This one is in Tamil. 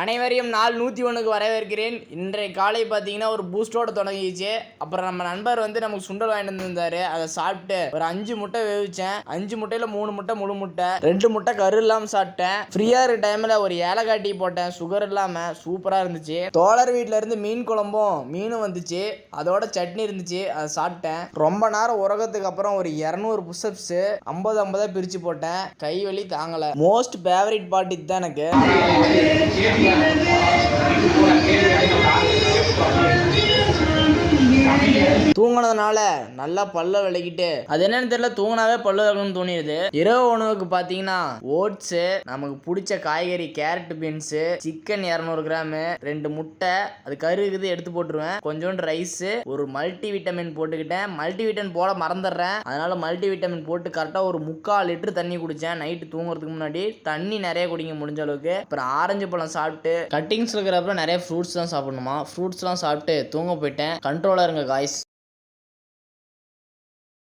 அனைவரையும் நாள் 101க்கு வரவேற்கிறேன். இன்றைய காலை பார்த்தீங்கன்னா ஒரு பூஸ்டோட தொடங்கிச்சு. அப்புறம் நம்ம நண்பர் வந்து நமக்கு சுண்டல் வாங்கிட்டு வந்திருந்தாரு. அதை சாப்பிட்டு ஒரு 5 முட்டை வேவிச்சேன். 5 முட்டையில் 3 முட்டை முழு முட்டை, 2 முட்டை கரு இல்லாமல் சாப்பிட்டேன். ஃப்ரீயாக இருக்க டைமில் ஒரு ஏலக்காய் டீ போட்டேன், சுகர் இல்லாமல். சூப்பராக இருந்துச்சு. தோழர் வீட்டில் இருந்து மீன் குழம்பும் மீனும் வந்துச்சு, அதோட சட்னி இருந்துச்சு, அதை சாப்பிட்டேன். ரொம்ப நேரம் உறக்கத்துக்கு அப்புறம் ஒரு 200 புஷ்அப்ஸ் 50-50 பிரித்து போட்டேன். கை வலி தாங்கலை. மோஸ்ட் ஃபேவரட் பார்ட் இதுதான் எனக்கு. தூங்கினதுனால நல்லா பல்ல விளக்கிட்டு, அது என்னன்னு தெரியல, தூங்கினாவே பல்லு விளக்கணும்னு தோணிடுது. இரவு உணவுக்கு பார்த்தீங்கன்னா ஓட்ஸு, நமக்கு பிடிச்ச காய்கறி கேரட் பீன்ஸு, சிக்கன் 200 கிராமு, 2 முட்டை, அது கரு இருக்குது எடுத்து போட்டுருவேன், கொஞ்சோண்டு ரைஸு, ஒரு மல்டி விட்டமின் போட்டுக்கிட்டேன். மல்டி விட்டமின் போட மறந்துடுறேன், அதனால மல்டி விட்டமின் போட்டு கரெக்டாக ஒரு 3/4 லிட்டர் தண்ணி குடித்தேன் நைட்டு தூங்குறதுக்கு முன்னாடி. தண்ணி நிறைய குடிங்க முடிஞ்ச அளவுக்கு. அப்புறம் ஆரஞ்சு பழம் சாப்பிட்டு, கட்டிங்ஸ் இருக்கிறப்ப நிறைய ஃப்ரூட்ஸ் தான் சாப்பிடணுமா, ஃப்ரூட்ஸ்லாம் சாப்பிட்டு தூங்க போயிட்டேன். கண்ட்ரோலாக இருங்க காய்ஸ்.